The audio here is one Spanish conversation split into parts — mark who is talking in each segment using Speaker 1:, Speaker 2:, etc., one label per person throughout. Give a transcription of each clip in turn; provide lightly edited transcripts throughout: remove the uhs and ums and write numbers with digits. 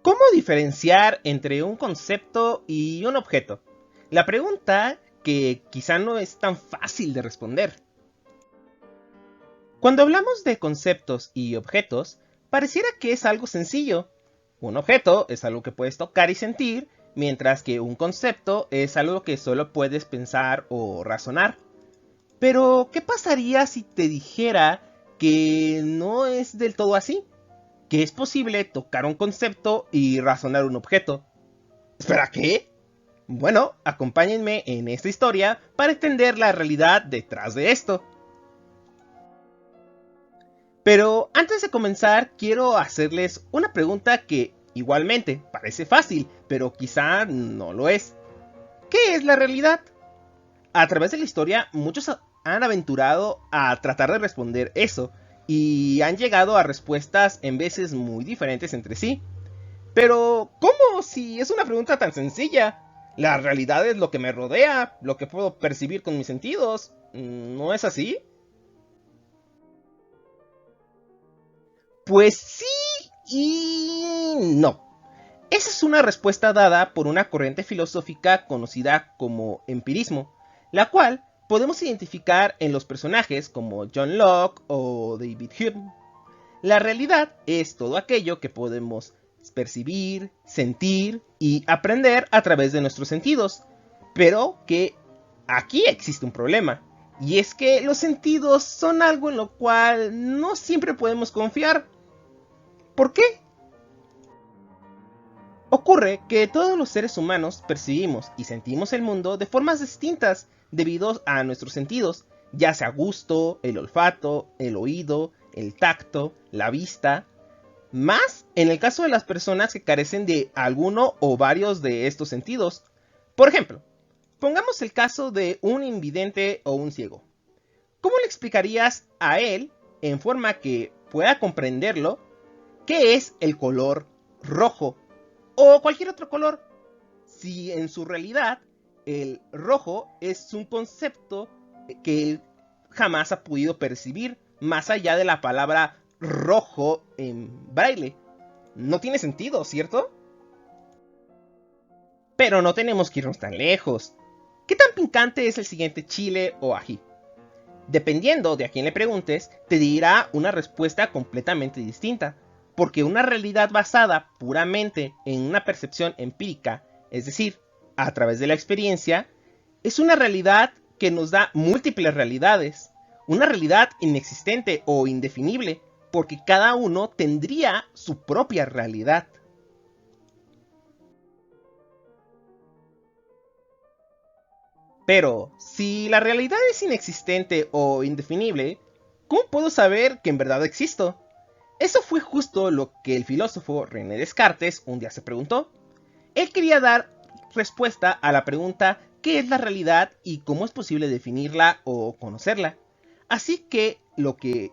Speaker 1: ¿Cómo diferenciar entre un concepto y un objeto? La pregunta que quizá no es tan fácil de responder. Cuando hablamos de conceptos y objetos, pareciera que es algo sencillo. Un objeto es algo que puedes tocar y sentir, mientras que un concepto es algo que solo puedes pensar o razonar. Pero, ¿qué pasaría si te dijera que no es del todo así? Que es posible tocar un concepto y razonar un objeto. ¿Espera qué? Bueno, acompáñenme en esta historia para entender la realidad detrás de esto. Pero antes de comenzar, quiero hacerles una pregunta que igualmente parece fácil, pero quizá no lo es. ¿Qué es la realidad? A través de la historia, muchos han aventurado a tratar de responder eso, y han llegado a respuestas en veces muy diferentes entre sí. Pero, ¿cómo si es una pregunta tan sencilla? La realidad es lo que me rodea, lo que puedo percibir con mis sentidos. ¿No es así? Pues sí y no. Esa es una respuesta dada por una corriente filosófica conocida como empirismo, la cual podemos identificar en los personajes como John Locke o David Hume. La realidad es todo aquello que podemos percibir, sentir y aprender a través de nuestros sentidos, pero que aquí existe un problema, y es que los sentidos son algo en lo cual no siempre podemos confiar. ¿Por qué? Ocurre que todos los seres humanos percibimos y sentimos el mundo de formas distintas debido a nuestros sentidos, ya sea gusto, el olfato, el oído, el tacto, la vista, más en el caso de las personas que carecen de alguno o varios de estos sentidos. Por ejemplo, pongamos el caso de un invidente o un ciego. ¿Cómo le explicarías a él, en forma que pueda comprenderlo, qué es el color rojo o cualquier otro color, si en su realidad el rojo es un concepto que él jamás ha podido percibir más allá de la palabra rojo en braille? No tiene sentido, ¿cierto? Pero no tenemos que irnos tan lejos. ¿Qué tan picante es el siguiente chile o ají? Dependiendo de a quién le preguntes, te dirá una respuesta completamente distinta, porque una realidad basada puramente en una percepción empírica, es decir, a través de la experiencia, es una realidad que nos da múltiples realidades, una realidad inexistente o indefinible, porque cada uno tendría su propia realidad. Pero, si la realidad es inexistente o indefinible, ¿cómo puedo saber que en verdad existo? Eso fue justo lo que el filósofo René Descartes un día se preguntó. Él quería dar respuesta a la pregunta ¿qué es la realidad y cómo es posible definirla o conocerla? Así que lo que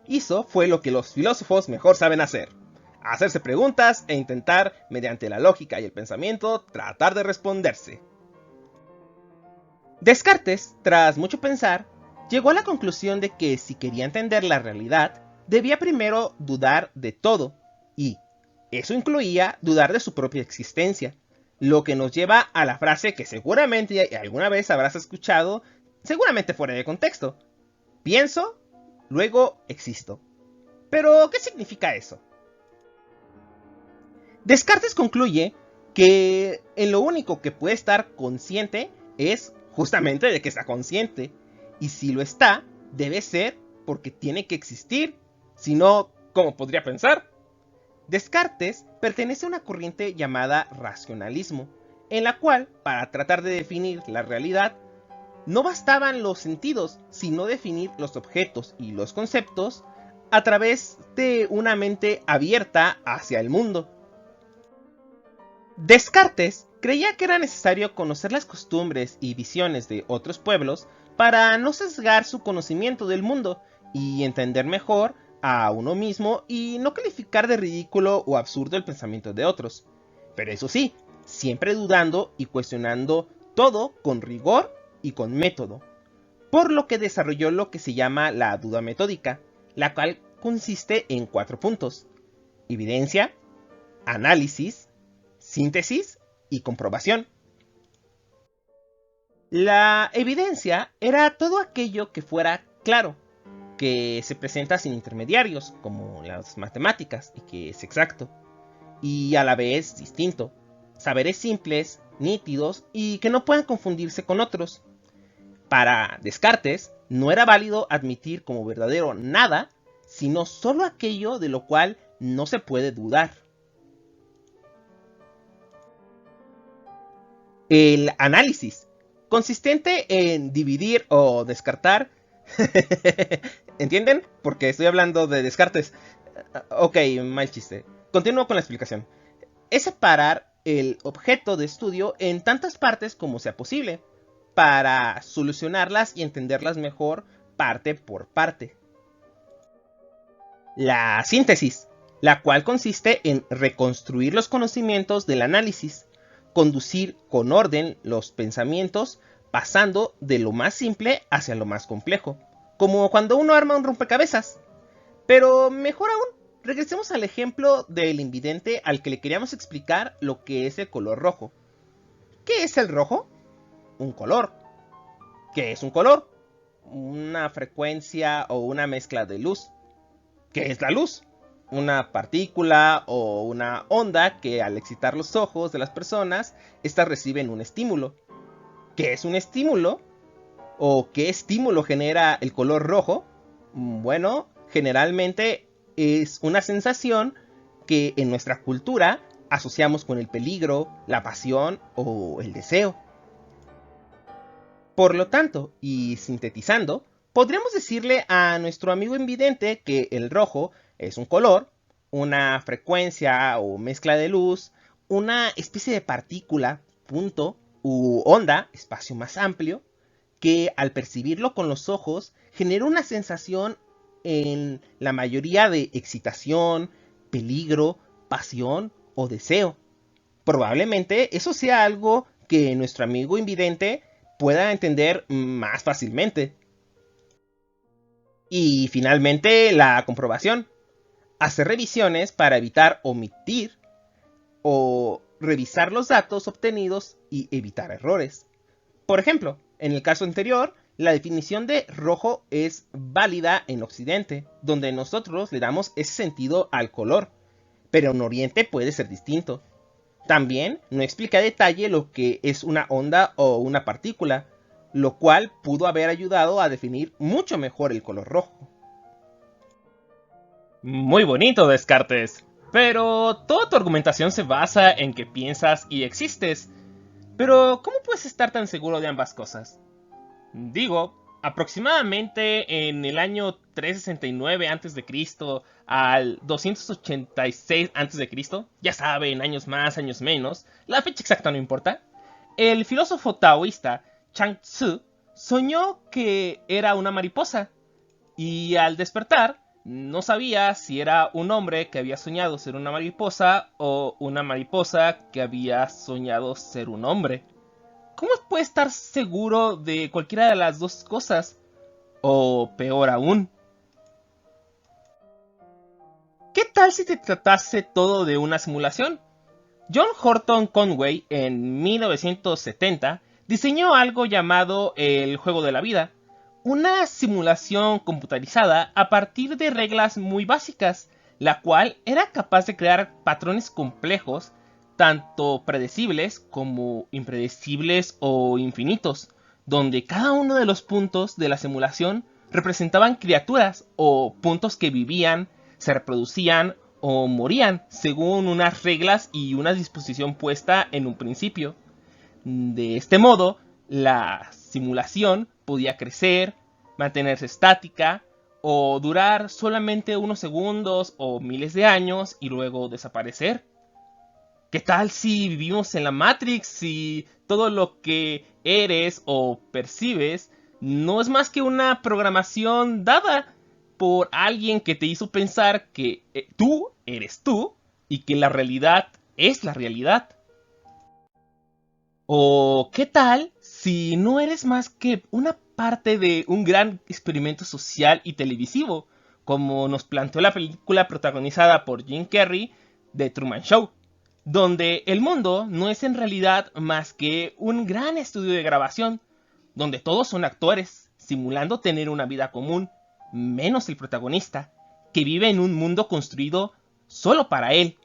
Speaker 1: hizo fue lo que los filósofos mejor saben hacer. Hacerse preguntas e intentar, mediante la lógica y el pensamiento, tratar de responderse. Descartes, tras mucho pensar, llegó a la conclusión de que si quería entender la realidad, debía primero dudar de todo, y eso incluía dudar de su propia existencia, lo que nos lleva a la frase que seguramente alguna vez habrás escuchado, seguramente fuera de contexto. Pienso, luego existo. Pero, ¿qué significa eso? Descartes concluye que en lo único que puede estar consciente es justamente de que está consciente. Y si lo está, debe ser porque tiene que existir. Si no, ¿cómo podría pensar? Descartes pertenece a una corriente llamada racionalismo, en la cual, para tratar de definir la realidad, no bastaban los sentidos, sino definir los objetos y los conceptos a través de una mente abierta hacia el mundo. Descartes creía que era necesario conocer las costumbres y visiones de otros pueblos para no sesgar su conocimiento del mundo y entender mejor a uno mismo y no calificar de ridículo o absurdo el pensamiento de otros. Pero eso sí, siempre dudando y cuestionando todo con rigor y con método, por lo que desarrolló lo que se llama la duda metódica, la cual consiste en 4 puntos: evidencia, análisis, síntesis y comprobación. La evidencia era todo aquello que fuera claro, que se presenta sin intermediarios, como las matemáticas, y que es exacto, y a la vez distinto. Saberes simples, nítidos y que no puedan confundirse con otros. Para Descartes, no era válido admitir como verdadero nada, sino solo aquello de lo cual no se puede dudar. El análisis, consistente en dividir o descartar. ¿Entienden? Porque estoy hablando de Descartes. Ok, mal chiste. Continúo con la explicación. Es separar el objeto de estudio en tantas partes como sea posible, para solucionarlas y entenderlas mejor parte por parte. La síntesis, la cual consiste en reconstruir los conocimientos del análisis, conducir con orden los pensamientos, pasando de lo más simple hacia lo más complejo, como cuando uno arma un rompecabezas. Pero mejor aún, regresemos al ejemplo del invidente al que le queríamos explicar lo que es el color rojo. ¿Qué es el rojo? Un color. ¿Qué es un color? Una frecuencia o una mezcla de luz. ¿Qué es la luz? Una partícula o una onda que al excitar los ojos de las personas, éstas reciben un estímulo. ¿Qué es un estímulo? ¿O qué estímulo genera el color rojo? Bueno, generalmente es una sensación que en nuestra cultura asociamos con el peligro, la pasión o el deseo. Por lo tanto, y sintetizando, podríamos decirle a nuestro amigo invidente que el rojo es un color, una frecuencia o mezcla de luz, una especie de partícula, punto, u onda, espacio más amplio, que al percibirlo con los ojos genera una sensación en la mayoría de excitación, peligro, pasión o deseo. Probablemente eso sea algo que nuestro amigo invidente pueda entender más fácilmente. Y finalmente, la comprobación. Hacer revisiones para evitar omitir o revisar los datos obtenidos y evitar errores. Por ejemplo, en el caso anterior, la definición de rojo es válida en Occidente, donde nosotros le damos ese sentido al color, pero en Oriente puede ser distinto. También no explica a detalle lo que es una onda o una partícula, lo cual pudo haber ayudado a definir mucho mejor el color rojo. Muy bonito, Descartes. Pero toda tu argumentación se basa en que piensas y existes. Pero, ¿cómo puedes estar tan seguro de ambas cosas? Digo, aproximadamente en el año 369 a.C. al 286 a.C., ya saben, años más, años menos, la fecha exacta no importa, el filósofo taoísta Chang Tzu soñó que era una mariposa y al despertar no sabía si era un hombre que había soñado ser una mariposa o una mariposa que había soñado ser un hombre. ¿Cómo puede estar seguro de cualquiera de las dos cosas? O peor aún, ¿qué tal si te tratase todo de una simulación? John Horton Conway en 1970 diseñó algo llamado el juego de la vida, una simulación computarizada a partir de reglas muy básicas, la cual era capaz de crear patrones complejos, tanto predecibles como impredecibles o infinitos, donde cada uno de los puntos de la simulación representaban criaturas o puntos que vivían, se reproducían o morían según unas reglas y una disposición puesta en un principio. De este modo, la simulación podía crecer, mantenerse estática o durar solamente unos segundos o miles de años y luego desaparecer. ¿Qué tal si vivimos en la Matrix y todo lo que eres o percibes no es más que una programación dada por alguien que te hizo pensar que tú eres tú y que la realidad es la realidad? ¿O qué tal si no eres más que una parte de un gran experimento social y televisivo, como nos planteó la película protagonizada por Jim Carrey, The Truman Show? donde el mundo no es en realidad más que un gran estudio de grabación, donde todos son actores, simulando tener una vida común, menos el protagonista, que vive en un mundo construido solo para él,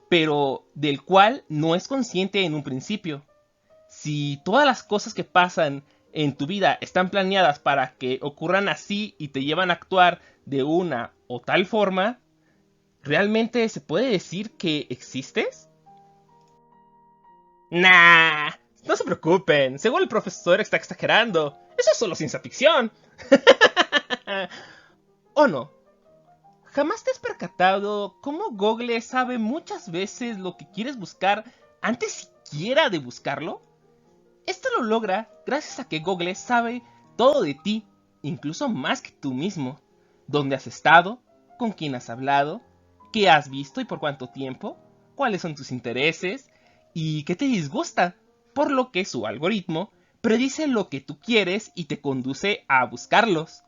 Speaker 1: pero del cual no es consciente en un principio. Si todas las cosas que pasan en tu vida están planeadas para que ocurran así y te llevan a actuar de una o tal forma, ¿realmente se puede decir que existes? Nah, no se preocupen, según el profesor está exagerando. Eso es solo ciencia ficción. ¿O no? ¿Jamás te has percatado cómo Google sabe muchas veces lo que quieres buscar antes siquiera de buscarlo? Esto lo logra gracias a que Google sabe todo de ti, incluso más que tú mismo. ¿Dónde has estado? ¿Con quién has hablado? ¿Qué has visto y por cuánto tiempo? ¿Cuáles son tus intereses? ¿Y qué te disgusta? Por lo que su algoritmo predice lo que tú quieres y te conduce a buscarlos.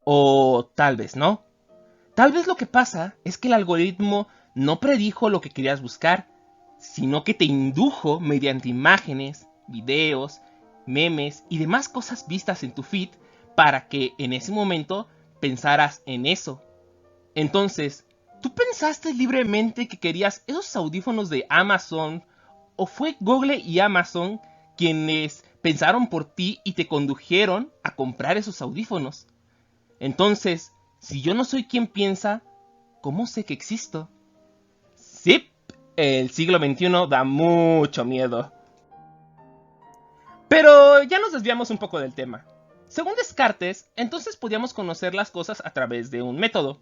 Speaker 1: O tal vez no. Tal vez lo que pasa es que el algoritmo no predijo lo que querías buscar, sino que te indujo mediante imágenes, videos, memes y demás cosas vistas en tu feed para que en ese momento pensaras en eso. Entonces, ¿tú pensaste libremente que querías esos audífonos de Amazon o fue Google y Amazon quienes pensaron por ti y te condujeron a comprar esos audífonos? Entonces, si yo no soy quien piensa, ¿cómo sé que existo? Sí, el siglo XXI da mucho miedo. Pero ya nos desviamos un poco del tema. Según Descartes, entonces podíamos conocer las cosas a través de un método.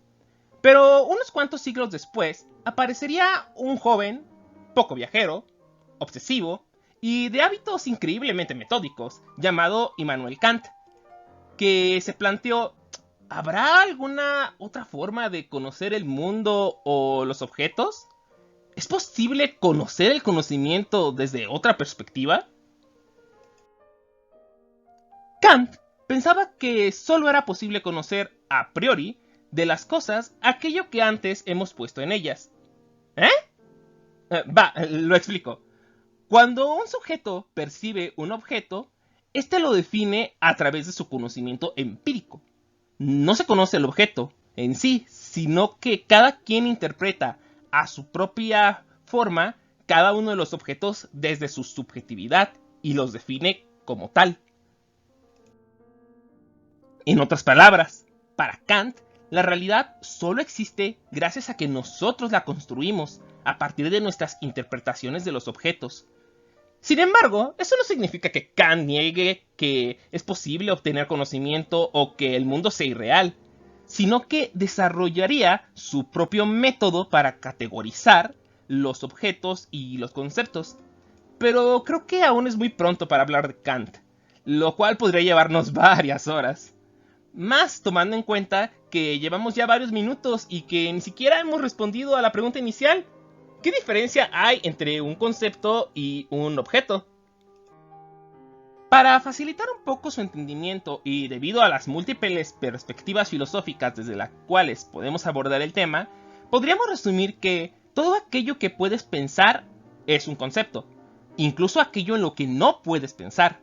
Speaker 1: Pero unos cuantos siglos después, aparecería un joven, poco viajero, obsesivo y de hábitos increíblemente metódicos, llamado Immanuel Kant, que se planteó, ¿habrá alguna otra forma de conocer el mundo o los objetos? ¿Es posible conocer el conocimiento desde otra perspectiva? Kant pensaba que solo era posible conocer a priori de las cosas aquello que antes hemos puesto en ellas. ¿Eh? Lo explico. Cuando un sujeto percibe un objeto, este lo define a través de su conocimiento empírico. No se conoce el objeto en sí, sino que cada quien interpreta a su propia forma cada uno de los objetos desde su subjetividad y los define como tal. En otras palabras, para Kant, la realidad solo existe gracias a que nosotros la construimos a partir de nuestras interpretaciones de los objetos. Sin embargo, eso no significa que Kant niegue que es posible obtener conocimiento o que el mundo sea irreal, sino que desarrollaría su propio método para categorizar los objetos y los conceptos. Pero creo que aún es muy pronto para hablar de Kant, lo cual podría llevarnos varias horas. Más tomando en cuenta que llevamos ya varios minutos y que ni siquiera hemos respondido a la pregunta inicial. ¿Qué diferencia hay entre un concepto y un objeto? Para facilitar un poco su entendimiento y debido a las múltiples perspectivas filosóficas desde las cuales podemos abordar el tema, podríamos resumir que todo aquello que puedes pensar es un concepto, incluso aquello en lo que no puedes pensar,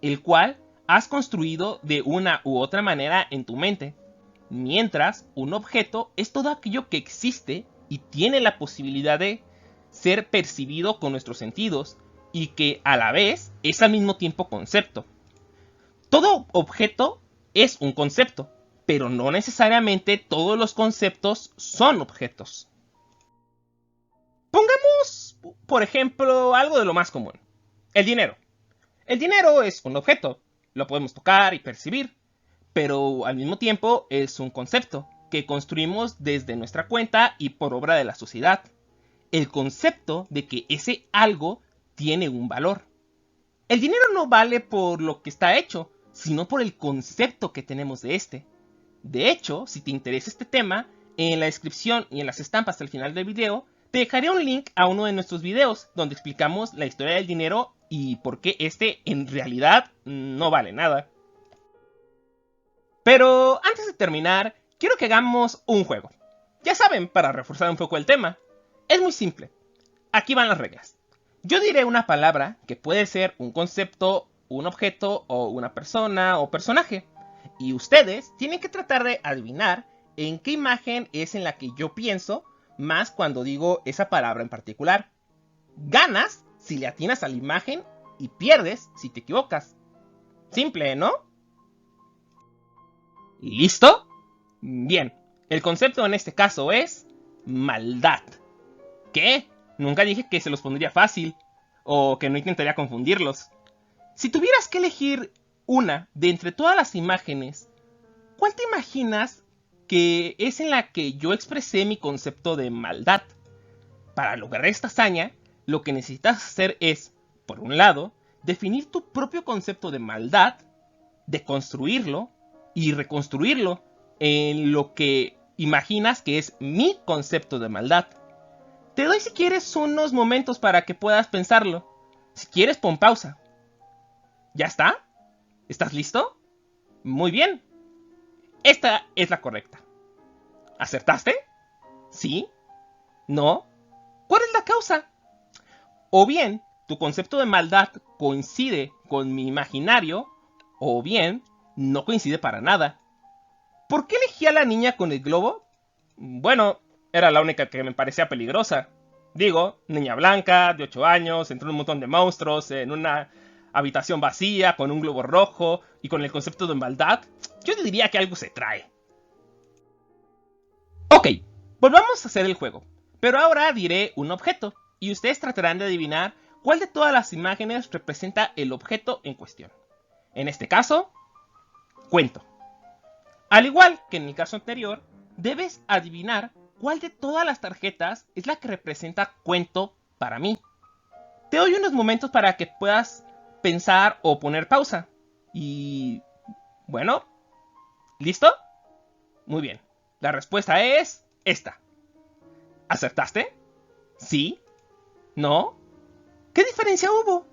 Speaker 1: el cual has construido de una u otra manera en tu mente, mientras un objeto es todo aquello que existe y tiene la posibilidad de ser percibido con nuestros sentidos y que a la vez es al mismo tiempo concepto. Todo objeto es un concepto, pero no necesariamente todos los conceptos son objetos. Pongamos, por ejemplo, algo de lo más común. El dinero. El dinero es un objeto, lo podemos tocar y percibir, pero al mismo tiempo es un concepto que construimos desde nuestra cuenta y por obra de la sociedad. El concepto de que ese algo tiene un valor. El dinero no vale por lo que está hecho, sino por el concepto que tenemos de este. De hecho, si te interesa este tema, en la descripción y en las estampas al final del video, te dejaré un link a uno de nuestros videos donde explicamos la historia del dinero y por qué este en realidad no vale nada. Pero antes de terminar, quiero que hagamos un juego. Ya saben, para reforzar un poco el tema, es muy simple. Aquí van las reglas. Yo diré una palabra que puede ser un concepto, un objeto o una persona o personaje. Y ustedes tienen que tratar de adivinar en qué imagen es en la que yo pienso, más cuando digo esa palabra en particular. Ganas si le atinas a la imagen y pierdes si te equivocas. Simple, ¿no? ¿Listo? Bien, el concepto en este caso es maldad. ¿Qué? Nunca dije que se los pondría fácil, o que no intentaría confundirlos. Si tuvieras que elegir una de entre todas las imágenes, ¿cuál te imaginas que es en la que yo expresé mi concepto de maldad? Para lograr esta hazaña, lo que necesitas hacer es, por un lado, definir tu propio concepto de maldad, deconstruirlo y reconstruirlo en lo que imaginas que es mi concepto de maldad. Te doy si quieres unos momentos para que puedas pensarlo. Si quieres, pon pausa. ¿Ya está? ¿Estás listo? Muy bien. Esta es la correcta. ¿Acertaste? ¿Sí? ¿No? ¿Cuál es la causa? O bien, tu concepto de maldad coincide con mi imaginario, o bien, no coincide para nada. ¿Por qué elegí a la niña con el globo? Bueno, era la única que me parecía peligrosa. Digo, niña blanca, de 8 años, entre un montón de monstruos, en una habitación vacía, con un globo rojo y con el concepto de maldad. Yo diría que algo se trae. Ok, volvamos a hacer el juego. Pero ahora diré un objeto, y ustedes tratarán de adivinar cuál de todas las imágenes representa el objeto en cuestión. En este caso, cuento. Al igual que en el caso anterior, debes adivinar cuál de todas las tarjetas es la que representa cuento para mí. Te doy unos momentos para que puedas pensar o poner pausa. Y... bueno, ¿listo? Muy bien. La respuesta es esta. ¿Acertaste? ¿Sí? ¿No? ¿Qué diferencia hubo?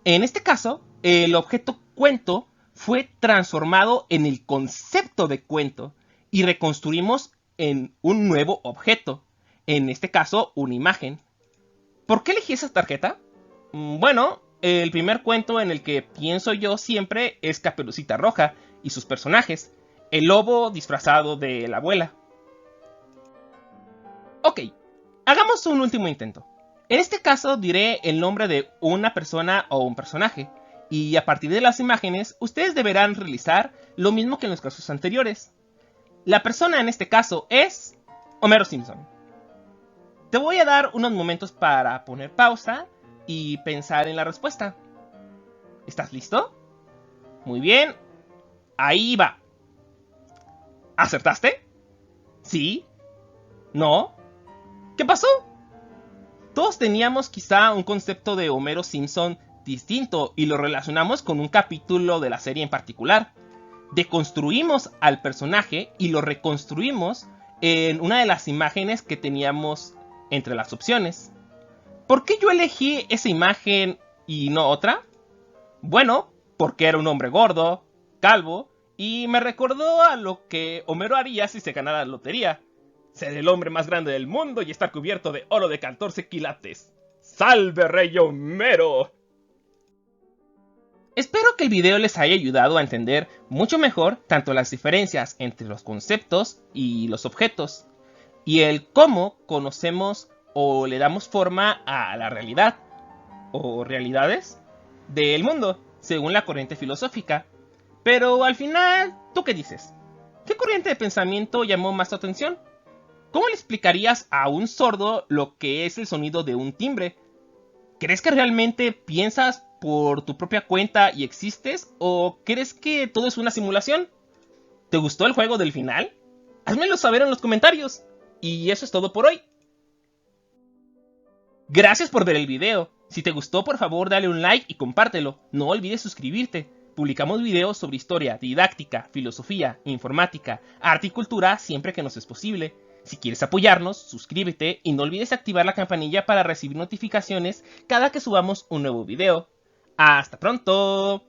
Speaker 1: En este caso, el objeto cuento fue transformado en el concepto de cuento y reconstruimos en un nuevo objeto, en este caso una imagen. ¿Por qué elegí esa tarjeta? Bueno, el primer cuento en el que pienso yo siempre es Caperucita Roja y sus personajes, el lobo disfrazado de la abuela. Ok, hagamos un último intento. En este caso diré el nombre de una persona o un personaje, y a partir de las imágenes ustedes deberán realizar lo mismo que en los casos anteriores. La persona en este caso es Homero Simpson. Te voy a dar unos momentos para poner pausa y pensar en la respuesta. ¿Estás listo? Muy bien, ahí va. ¿Acertaste? ¿Sí? ¿No? ¿Qué pasó? Todos teníamos quizá un concepto de Homero Simpson distinto y lo relacionamos con un capítulo de la serie en particular. Deconstruimos al personaje y lo reconstruimos en una de las imágenes que teníamos entre las opciones. ¿Por qué yo elegí esa imagen y no otra? Bueno, porque era un hombre gordo, calvo, y me recordó a lo que Homero haría si se ganara la lotería. Ser el hombre más grande del mundo y estar cubierto de oro de 14 quilates. ¡Salve, rey Homero! Espero que el video les haya ayudado a entender mucho mejor tanto las diferencias entre los conceptos y los objetos, y el cómo conocemos o le damos forma a la realidad, o realidades, del mundo, según la corriente filosófica. Pero al final, ¿tú qué dices? ¿Qué corriente de pensamiento llamó más tu atención? ¿Cómo le explicarías a un sordo lo que es el sonido de un timbre? ¿Crees que realmente piensas por tu propia cuenta y existes? ¿O crees que todo es una simulación? ¿Te gustó el juego del final? Házmelo saber en los comentarios. Y eso es todo por hoy. Gracias por ver el video. Si te gustó, por favor dale un like y compártelo. No olvides suscribirte. Publicamos videos sobre historia, didáctica, filosofía, informática, arte y cultura siempre que nos es posible. Si quieres apoyarnos, suscríbete y no olvides activar la campanilla para recibir notificaciones cada que subamos un nuevo video. ¡Hasta pronto!